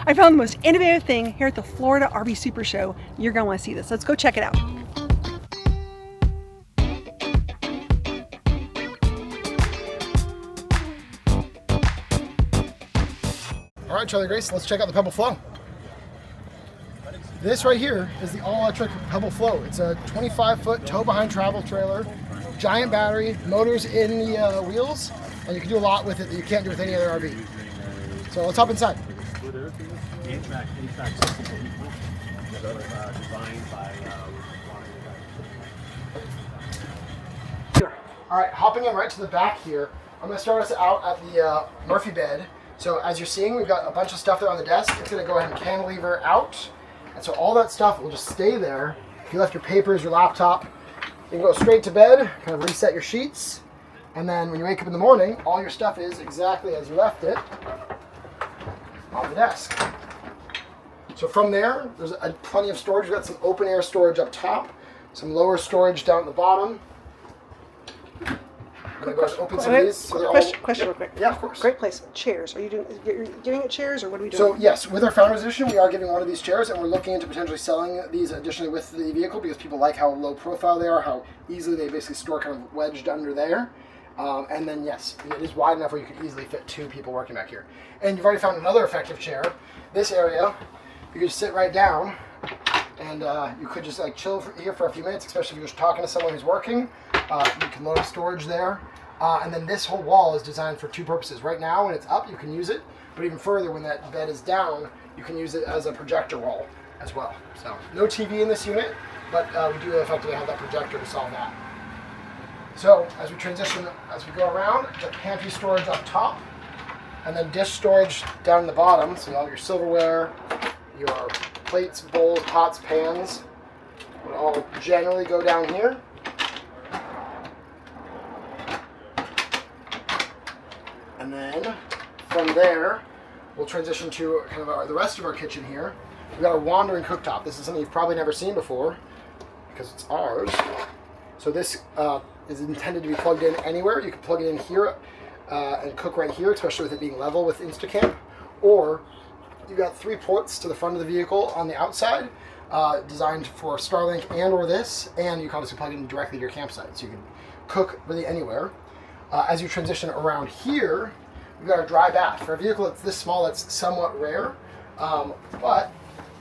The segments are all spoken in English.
I found the most innovative thing here at the Florida RV Supershow. You're going to want to see this. Let's go check it out. All right, Charlie Grace, let's check out the Pebble Flow. This right here is the all-electric Pebble Flow. It's a 25-foot tow-behind travel trailer, giant battery, motors in the wheels, and you can do a lot with it that you can't do with any other RV. So let's hop inside. All right, hopping in right to the back here, I'm going to start us out at the Murphy bed. So as you're seeing, we've got a bunch of stuff there on the desk. It's going to go ahead and cantilever out. And so all that stuff will just stay there. If you left your papers, your laptop, you can go straight to bed, kind of reset your sheets. And then when you wake up in the morning, all your stuff is exactly as you left it on the desk. So from there, there's plenty of storage. We've got some open air storage up top, some lower storage down at the bottom. Question real quick. Yeah, of course. Great place. Chairs. Are you giving it chairs, or what are we doing? So yes, with our Founders Edition, we are giving one of these chairs, and we're looking into potentially selling these additionally with the vehicle because people like how low profile they are, how easily they basically store kind of wedged under there. And then yes, it is wide enough where you could easily fit 2 people working back here. And you've already found another effective chair. This area, you could just sit right down, and you could just like chill here for a few minutes, especially if you're just talking to someone who's working. You can load up storage there. And then this whole wall is designed for 2 purposes. Right now, when it's up, you can use it. But even further, when that bed is down, you can use it as a projector wall as well. So no TV in this unit, but we do effectively have that projector to solve that. So as we transition, as we go around, the pantry storage up top, and then dish storage down the bottom. So all your silverware, your plates, bowls, pots, pans would all generally go down here. And then from there, we'll transition to kind of the rest of our kitchen here. We've got our wandering cooktop. This is something you've probably never seen before because it's ours. So this is intended to be plugged in anywhere. You can plug it in here and cook right here, especially with it being level with Insta Camp. Or you've got 3 ports to the front of the vehicle on the outside, designed for Starlink and or this, and you can obviously plug it in directly to your campsite. So you can cook really anywhere. As you transition around here, we've got our dry bath. For a vehicle that's this small, that's somewhat rare. But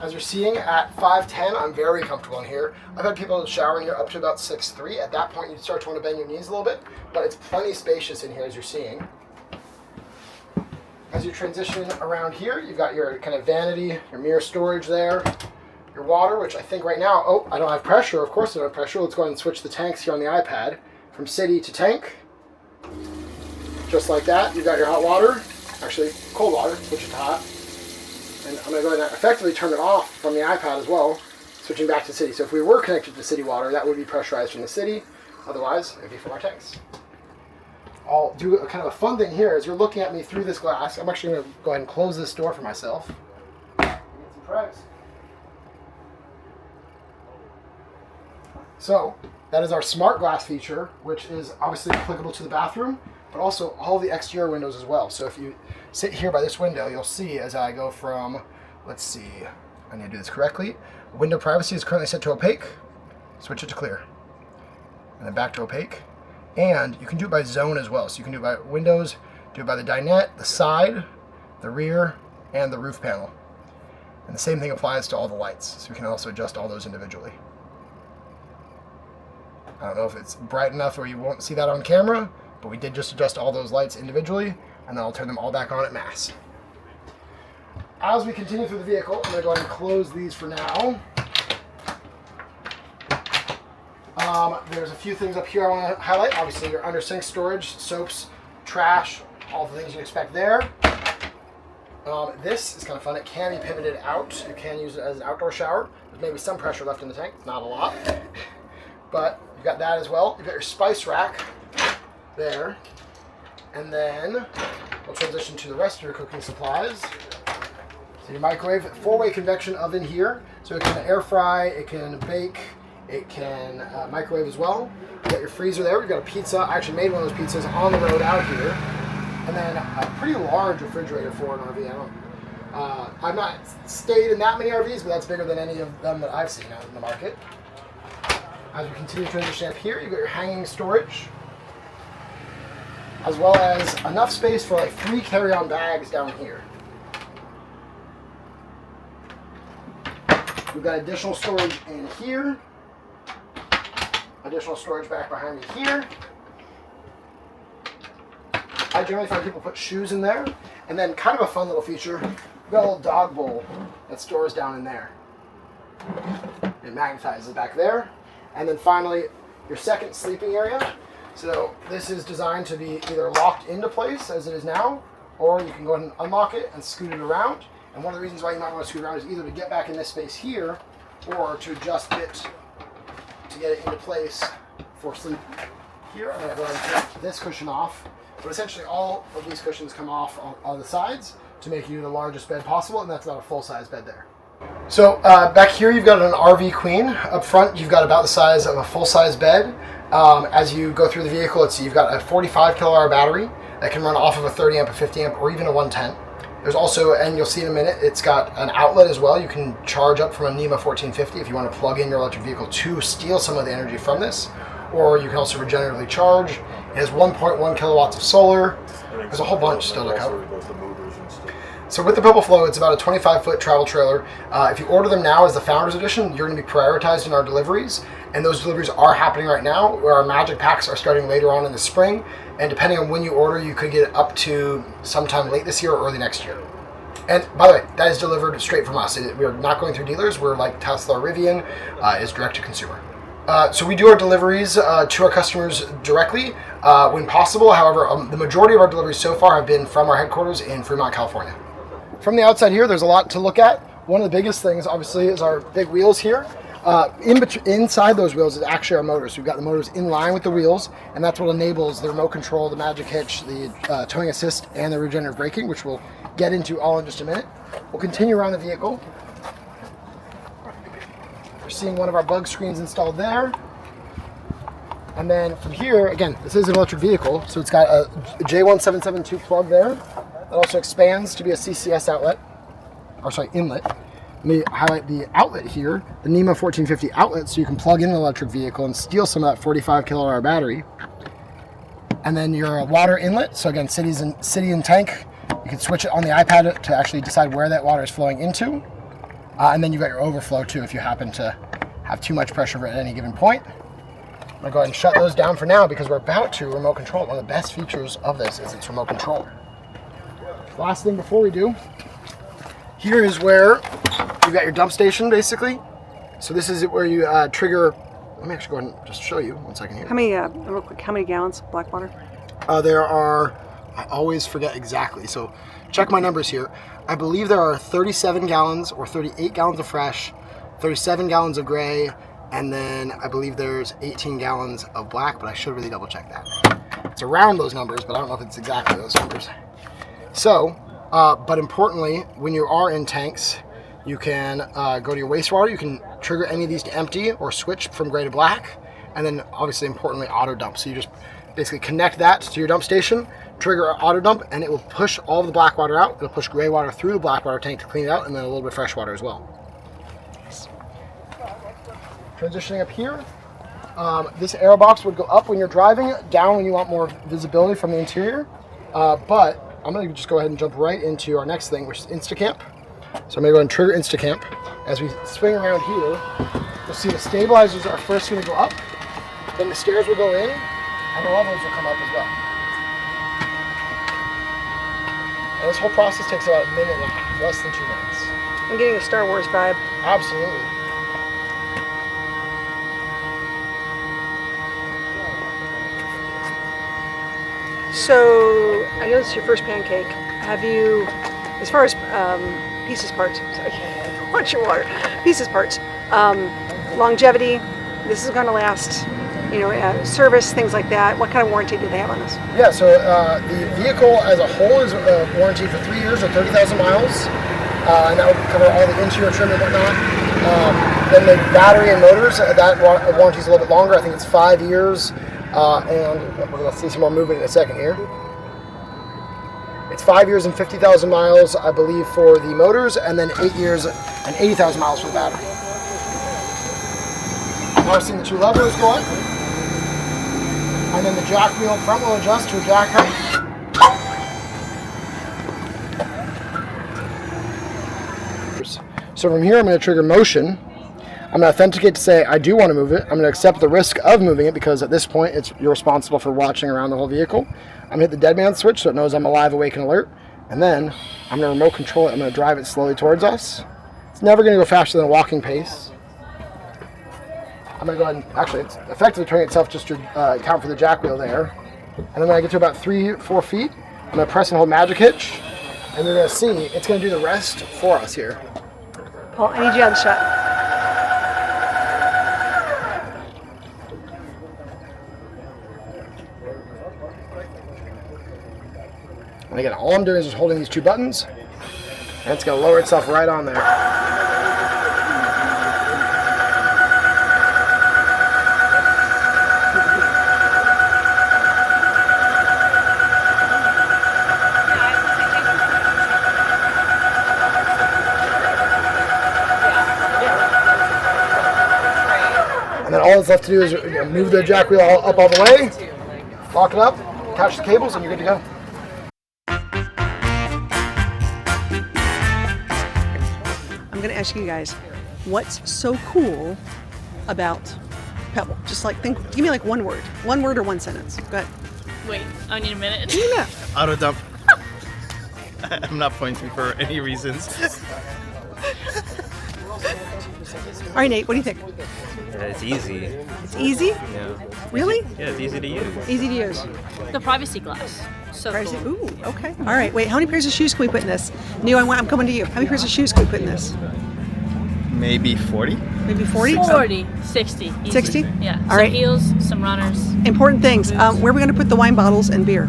as you're seeing at 5'10", I'm very comfortable in here. I've had people shower in here up to about 6'3". At that point, you start to want to bend your knees a little bit, but it's plenty spacious in here as you're seeing. As you transition around here, you've got your kind of vanity, your mirror storage there, your water, which I think right now, oh, I don't have pressure. Of course I don't have pressure. Let's go ahead and switch the tanks here on the iPad from city to tank. Just like that, you've got your hot water, actually cold water, switch it to hot. And I'm going to go ahead and effectively turn it off from the iPad as well, switching back to city. So if we were connected to city water, that would be pressurized from the city. Otherwise, it would be from our tanks. I'll do a kind of a fun thing here. As you're looking at me through this glass, I'm actually going to go ahead and close this door for myself. Get some privacy. So that is our smart glass feature, which is obviously applicable to the bathroom, but also all the exterior windows as well. So if you sit here by this window, you'll see as I go from, let's see, I need to do this correctly. Window privacy is currently set to opaque. Switch it to clear. And then back to opaque. And you can do it by zone as well. So you can do it by windows, do it by the dinette, the side, the rear, and the roof panel. And the same thing applies to all the lights. So you can also adjust all those individually. I don't know if it's bright enough where you won't see that on camera, but we did just adjust all those lights individually, and then I'll turn them all back on at mass. As we continue through the vehicle, I'm going to go ahead and close these for now. There's a few things up here I want to highlight. Obviously, your under sink storage, soaps, trash, all the things you expect there. This is kind of fun. It can be pivoted out. You can use it as an outdoor shower. There's maybe some pressure left in the tank, not a lot. But you've got that as well. You've got your spice rack there. And then we'll transition to the rest of your cooking supplies. So your microwave, 4-way convection oven here. So it can air fry, it can bake, it can microwave as well. You've got your freezer there. We've got a pizza. I actually made one of those pizzas on the road out here. And then a pretty large refrigerator for an RV. I've not stayed in that many RVs, but that's bigger than any of them that I've seen out in the market. As we continue transitioning up here, you've got your hanging storage, as well as enough space for like 3 carry-on bags down here. We've got additional storage in here, additional storage back behind me here. I generally find people put shoes in there, and then kind of a fun little feature, we've got a little dog bowl that stores down in there. It magnetizes back there. And then finally, your second sleeping area. So this is designed to be either locked into place as it is now, or you can go ahead and unlock it and scoot it around. And one of the reasons why you might want to scoot around is either to get back in this space here, or to adjust it to get it into place for sleep here. I'm going to go ahead and take this cushion off. But essentially all of these cushions come off on the sides to make you the largest bed possible, and that's not a full-size bed there. So back here you've got an RV queen. Up front you've got about the size of a full-size bed. As you go through the vehicle, you've got a 45 kilowatt battery that can run off of a 30 amp, a 50 amp, or even a 110. There's also, and you'll see in a minute, it's got an outlet as well. You can charge up from a NEMA 1450 if you want to plug in your electric vehicle to steal some of the energy from this, or you can also regeneratively charge. It has 1.1 kilowatts of solar. There's a whole bunch still to cover. So with the Pebble Flow, it's about a 25-foot travel trailer. If you order them now as the Founders Edition, you're going to be prioritized in our deliveries, and those deliveries are happening right now, where our Magic Packs are starting later on in the spring, and depending on when you order, you could get it up to sometime late this year or early next year. And by the way, that is delivered straight from us. We're not going through dealers. We're like Tesla or Rivian, is direct to consumer. So we do our deliveries to our customers directly when possible. However, the majority of our deliveries so far have been from our headquarters in Fremont, California. From the outside here, there's a lot to look at. One of the biggest things, obviously, is our big wheels here. Inside those wheels is actually our motors. So we've got the motors in line with the wheels, and that's what enables the remote control, the Magic Hitch, the towing assist, and the regenerative braking, which we'll get into all in just a minute. We'll continue around the vehicle. We're seeing one of our bug screens installed there. And then from here, again, this is an electric vehicle, so it's got a J1772 plug there. That also expands to be a CCS outlet, or sorry, inlet. Let me highlight the outlet here, the NEMA 1450 outlet, so you can plug in an electric vehicle and steal some of that 45 kilowatt hour battery. And then your water inlet, so again, city and tank. You can switch it on the iPad to actually decide where that water is flowing into. And then you've got your overflow too, if you happen to have too much pressure at any given point. I'm gonna go ahead and shut those down for now because we're about to remote control it. One of the best features of this is its remote control. Last thing before we do, here is where you've got your dump station basically. So this is where you trigger, let me actually go ahead and just show you 1 second here. How many, real quick, how many gallons of black water? There are, I always forget exactly, so check my numbers here. I believe there are 37 gallons or 38 gallons of fresh, 37 gallons of gray, and then I believe there's 18 gallons of black, but I should really double check that. It's around those numbers, but I don't know if it's exactly those numbers. So, but importantly, when you are in tanks, you can go to your wastewater, you can trigger any of these to empty or switch from gray to black, and then obviously importantly auto dump. So you just basically connect that to your dump station, trigger auto dump, and it will push all of the black water out. It'll push gray water through the black water tank to clean it out, and then a little bit of fresh water as well. Transitioning up here, this aero box would go up when you're driving, down when you want more visibility from the interior, but I'm going to just go ahead and jump right into our next thing, which is Insta Camp. So I'm going to go ahead and trigger Insta Camp. As we swing around here, you'll see the stabilizers are first going to go up, then the stairs will go in, and the levels will come up as well. And this whole process takes about a minute and a half, less than 2 minutes. I'm getting a Star Wars vibe. Absolutely. So, I know this is your first pancake. Have you, as far as pieces parts, sorry, watch your water, pieces parts, longevity, this is going to last, you know, service, things like that. What kind of warranty do they have on this? Yeah, so the vehicle as a whole is warranted for 3 years or 30,000 miles, and that would cover all the interior trim and whatnot. Then the battery and motors, that warranty is a little bit longer. I think it's 5 years. And we're going to see some more movement in a second here. It's 5 years and 50,000 miles, I believe, for the motors, and then 8 years and 80,000 miles for the battery. Now we're seeing the 2 levers go up, and then the jack wheel front will adjust to a jack height. So from here, I'm going to trigger motion. I'm going to authenticate to say I do want to move it. I'm going to accept the risk of moving it because at this point, you're responsible for watching around the whole vehicle. I'm going to hit the dead man switch so it knows I'm alive, awake, and alert. And then I'm going to remote control it. I'm going to drive it slowly towards us. It's never going to go faster than a walking pace. I'm going to go ahead and, actually, it's effectively turning itself just to account for the jack wheel there. And then when I get to about 3-4 feet, I'm going to press and hold magic hitch. And you're going to see it's going to do the rest for us here. Paul, I need you on the shot. And again, all I'm doing is just holding these 2 buttons, and it's going to lower itself right on there. And then all that's left to do is move the jack wheel up all the way, lock it up, attach the cables, and you're good to go. I'm going to ask you guys, what's so cool about Pebble? Just like give me like one word or one sentence. Go ahead. Wait, I need a minute. Yeah. Auto dump. I'm not pointing for any reasons. All right, Nate, what do you think? It's easy. It's easy? Yeah. Really? Yeah, it's easy to use. Easy to use. The privacy glass. So Privacy. cool. Ooh, okay. All right, wait, how many pairs of shoes can we put in this? Neil, I'm coming to you. How many pairs of shoes can we put in this? Maybe 40? Maybe 40? 40, 60. Easy. 60? Yeah. All Some right. heels, some runners. Important things. Where are we going to put the wine bottles and beer?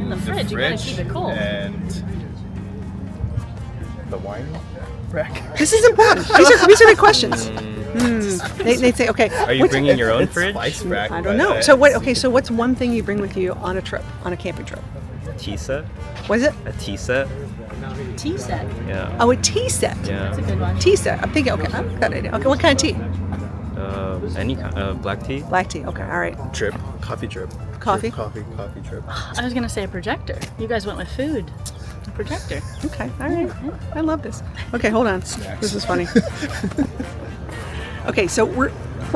The fridge, you gotta keep it cool. And the wine rack. This is important. These are good questions. They say, okay. Are you bringing your own fridge? Spice rack. I don't know. So what? Okay, so what's one thing you bring with you on a trip, on a camping trip? Tea set? What is it? A tea set? Tea set. Yeah. Oh, a tea set. Yeah. That's a good one. Tea set. I'm thinking, okay, I like that idea. Okay, what kind of tea? Any kind of black tea? Black tea. Okay, all right. Drip. Coffee drip. Coffee? Coffee drip. I was gonna say a projector. You guys went with food. A projector. Okay, all right. I love this. Okay, hold on. This is funny. Okay, so we're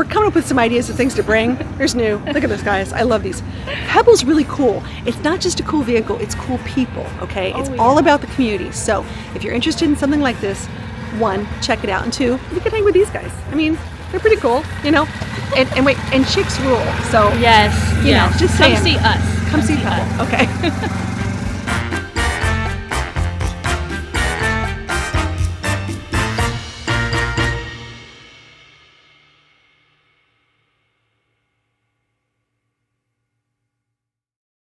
coming up with some ideas of things to bring. Here's new. Look at this, guys. I love these. Pebble's really cool. It's not just a cool vehicle, it's cool people, okay? It's all about the community. So if you're interested in something like this, 1, check it out. And 2, you can hang with these guys. I mean, they're pretty cool, you know? And wait, and chicks rule. So, Yes. you know, just saying. Come see us. Come see Pebble. Okay.